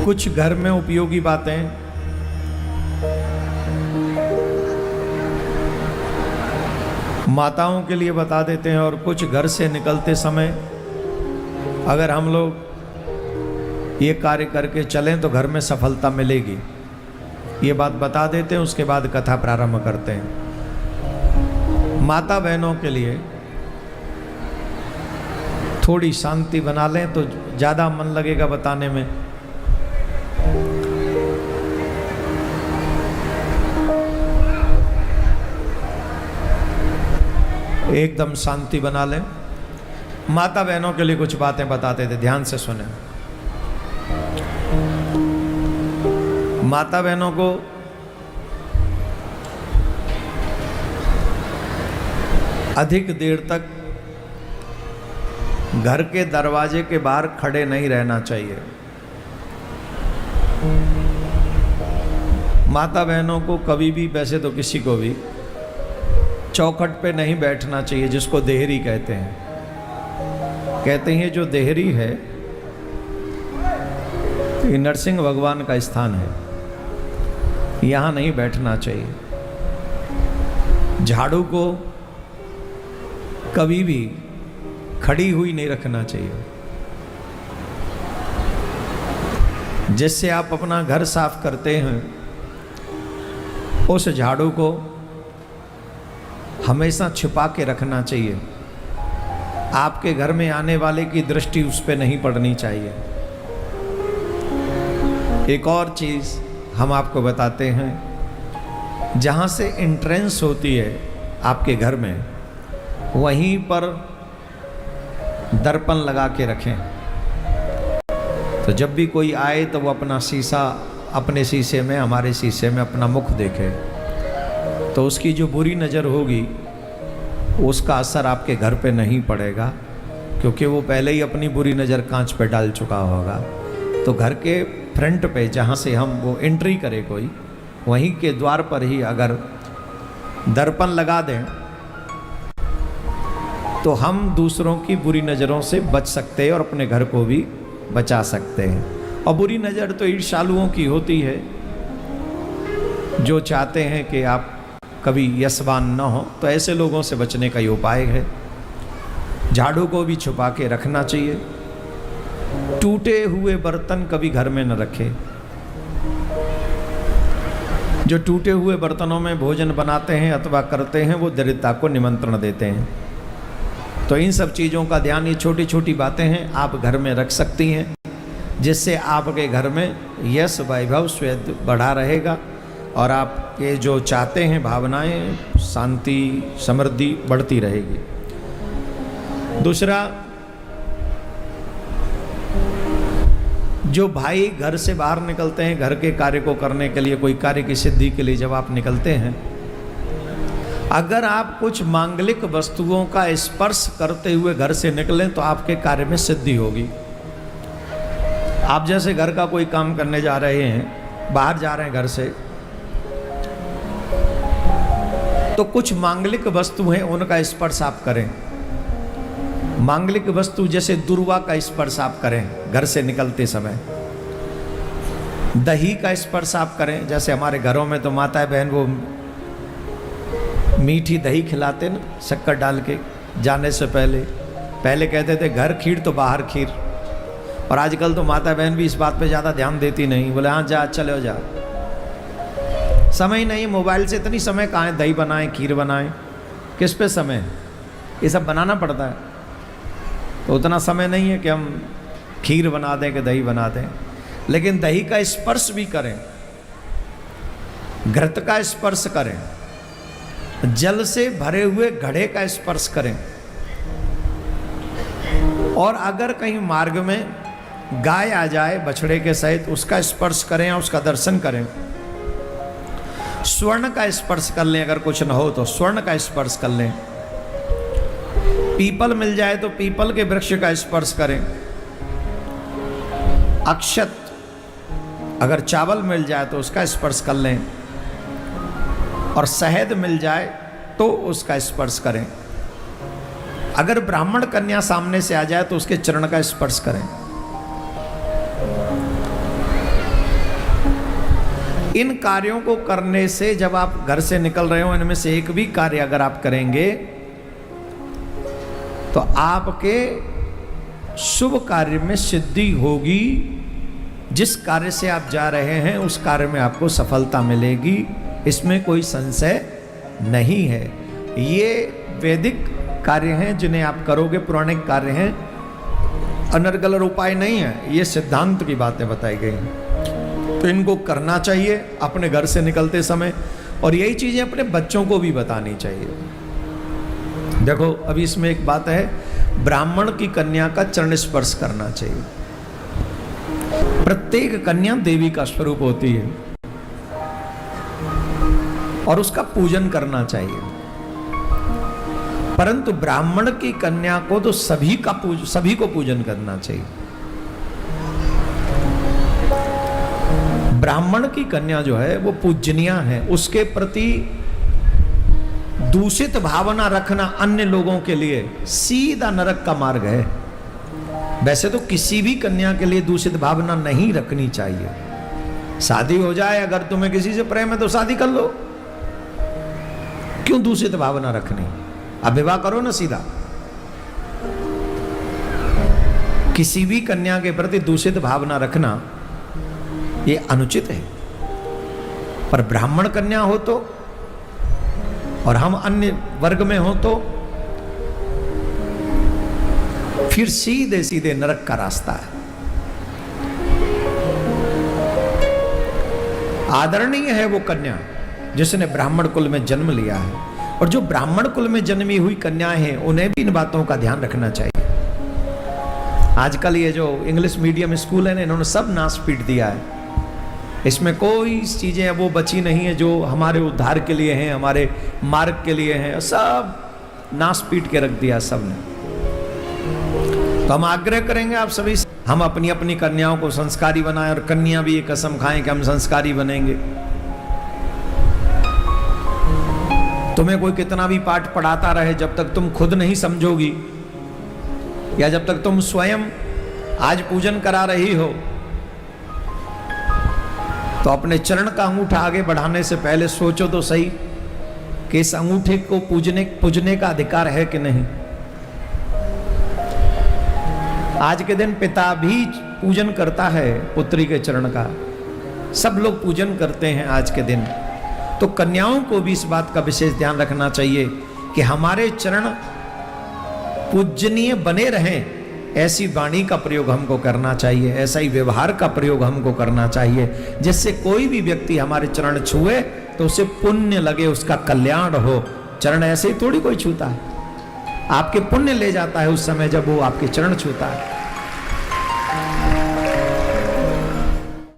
कुछ घर में उपयोगी बातें माताओं के लिए बता देते हैं, और कुछ घर से निकलते समय अगर हम लोग ये कार्य करके चलें तो घर में सफलता मिलेगी। ये बात बता देते हैं, उसके बाद कथा प्रारंभ करते हैं। माता बहनों के लिए थोड़ी शांति बना लें तो ज़्यादा मन लगेगा बताने में। एकदम शांति बना लें। माता बहनों के लिए कुछ बातें बताते थे, ध्यान से सुने। माता बहनों को अधिक देर तक घर के दरवाजे के बाहर खड़े नहीं रहना चाहिए। माता बहनों को कभी भी, वैसे तो किसी को भी, चौखट पे नहीं बैठना चाहिए, जिसको देहरी कहते हैं। कहते हैं जो देहरी है ये नरसिंह भगवान का स्थान है, यहाँ नहीं बैठना चाहिए। झाड़ू को कभी भी खड़ी हुई नहीं रखना चाहिए। जिससे आप अपना घर साफ करते हैं उस झाड़ू को हमेशा छिपा के रखना चाहिए। आपके घर में आने वाले की दृष्टि उस पर नहीं पड़नी चाहिए। एक और चीज़ हम आपको बताते हैं, जहाँ से एंट्रेंस होती है आपके घर में, वहीं पर दर्पण लगा के रखें। तो जब भी कोई आए तो वो अपना शीशा, अपने शीशे में, हमारे शीशे में अपना मुख देखे, तो उसकी जो बुरी नज़र होगी उसका असर आपके घर पे नहीं पड़ेगा, क्योंकि वो पहले ही अपनी बुरी नज़र कांच पे डाल चुका होगा। तो घर के फ्रंट पे जहाँ से हम वो एंट्री करे कोई, वहीं के द्वार पर ही अगर दर्पण लगा दें तो हम दूसरों की बुरी नज़रों से बच सकते हैं और अपने घर को भी बचा सकते हैं। और बुरी नज़र तो ईर्ष्यालुओं की होती है, जो चाहते हैं कि आप कभी यशवान न हो, तो ऐसे लोगों से बचने का ये उपाय है। झाड़ू को भी छुपा के रखना चाहिए। टूटे हुए बर्तन कभी घर में न रखें। जो टूटे हुए बर्तनों में भोजन बनाते हैं अथवा करते हैं वो दरिद्रता को निमंत्रण देते हैं। तो इन सब चीज़ों का ध्यान, ये छोटी छोटी बातें हैं, आप घर में रख सकती हैं, जिससे आपके घर में यश वैभव स्वेद बढ़ा रहेगा और आपके जो चाहते हैं भावनाएं, शांति, समृद्धि बढ़ती रहेगी। दूसरा, जो भाई घर से बाहर निकलते हैं घर के कार्य को करने के लिए, कोई कार्य की सिद्धि के लिए जब आप निकलते हैं, अगर आप कुछ मांगलिक वस्तुओं का स्पर्श करते हुए घर से निकलें तो आपके कार्य में सिद्धि होगी। आप जैसे घर का कोई काम करने जा रहे हैं, बाहर जा रहे हैं घर से, तो कुछ मांगलिक वस्तु हैं उनका स्पर्श आप करें। मांगलिक वस्तु जैसे दुर्वा का स्पर्श आप करें घर से निकलते समय। दही का स्पर्श आप करें, जैसे हमारे घरों में तो माता बहन वो मीठी दही खिलाते ना, शक्कर डाल के जाने से पहले कहते थे घर खीर तो बाहर खीर। और आजकल तो माता बहन भी इस बात पे ज़्यादा ध्यान देती नहीं, बोले हाँ जा, चले जा, समय नहीं, मोबाइल से इतनी समय कहाँ है, दही बनाएं, खीर बनाएं, किस पे समय? ये सब बनाना पड़ता है, तो उतना समय नहीं है कि हम खीर बना दें कि दही बना दें। लेकिन दही का स्पर्श भी करें, घृत का स्पर्श करें, जल से भरे हुए घड़े का स्पर्श करें। और अगर कहीं मार्ग में गाय आ जाए बछड़े के सहित, उसका स्पर्श करें और उसका दर्शन करें। स्वर्ण का स्पर्श कर लें, अगर कुछ न हो तो स्वर्ण का स्पर्श कर लें। पीपल मिल जाए तो पीपल के वृक्ष का स्पर्श करें। अक्षत, अगर चावल मिल जाए तो उसका स्पर्श कर लें। और शहद मिल जाए तो उसका स्पर्श करें। अगर ब्राह्मण कन्या सामने से आ जाए तो उसके चरण का स्पर्श करें। इन कार्यों को करने से जब आप घर से निकल रहे हो, इनमें से एक भी कार्य अगर आप करेंगे तो आपके शुभ कार्य में सिद्धि होगी। जिस कार्य से आप जा रहे हैं उस कार्य में आपको सफलता मिलेगी, इसमें कोई संशय नहीं है। ये वैदिक कार्य हैं जिन्हें आप करोगे, पौराणिक कार्य हैं, अनर्गल उपाय नहीं है, ये सिद्धांत की बातें बताई गई हैं। तो इनको करना चाहिए अपने घर से निकलते समय, और यही चीजें अपने बच्चों को भी बतानी चाहिए। देखो अभी इसमें एक बात है, ब्राह्मण की कन्या का चरण स्पर्श करना चाहिए। प्रत्येक कन्या देवी का स्वरूप होती है और उसका पूजन करना चाहिए, परंतु ब्राह्मण की कन्या को तो सभी को पूजन करना चाहिए। ब्राह्मण की कन्या जो है वो पूजनीय है, उसके प्रति दूषित भावना रखना अन्य लोगों के लिए सीधा नरक का मार्ग है। वैसे तो किसी भी कन्या के लिए दूषित भावना नहीं रखनी चाहिए। शादी हो जाए, अगर तुम्हें किसी से प्रेम है तो शादी कर लो, क्यों दूषित भावना रखनी? अब विवाह करो ना सीधा। किसी भी कन्या के प्रति दूषित भावना रखना ये अनुचित है। पर ब्राह्मण कन्या हो तो, और हम अन्य वर्ग में हो तो फिर सीधे सीधे नरक का रास्ता है। आदरणीय है वो कन्या जिसने ब्राह्मण कुल में जन्म लिया है, और जो ब्राह्मण कुल में जन्मी हुई कन्याएं हैं उन्हें भी इन बातों का ध्यान रखना चाहिए। आजकल ये जो इंग्लिश मीडियम स्कूल है ना, इन्होंने सब नाश पीट दिया है। इसमें कोई चीजें वो बची नहीं है जो हमारे उद्धार के लिए हैं, हमारे मार्ग के लिए हैं, सब नाश पीट के रख दिया सबने। तो हम आग्रह करेंगे आप सभी से, हम अपनी अपनी कन्याओं को संस्कारी बनाएं, और कन्या भी ये कसम खाएं कि हम संस्कारी बनेंगे। तुम्हें कोई कितना भी पाठ पढ़ाता रहे, जब तक तुम खुद नहीं समझोगी, या जब तक तुम स्वयं आज पूजन करा रही हो, तो अपने चरण का अंगूठा आगे बढ़ाने से पहले सोचो तो सही कि इस अंगूठे को पूजने का अधिकार है कि नहीं। आज के दिन पिता भी पूजन करता है पुत्री के चरण का, सब लोग पूजन करते हैं आज के दिन। तो कन्याओं को भी इस बात का विशेष ध्यान रखना चाहिए कि हमारे चरण पूजनीय बने रहें, ऐसी वाणी का प्रयोग हमको करना चाहिए, ऐसा ही व्यवहार का प्रयोग हमको करना चाहिए, जिससे कोई भी व्यक्ति हमारे चरण छुए तो उसे पुण्य लगे, उसका कल्याण हो। चरण ऐसे ही थोड़ी कोई छूता है, आपके पुण्य ले जाता है उस समय जब वो आपके चरण छूता है।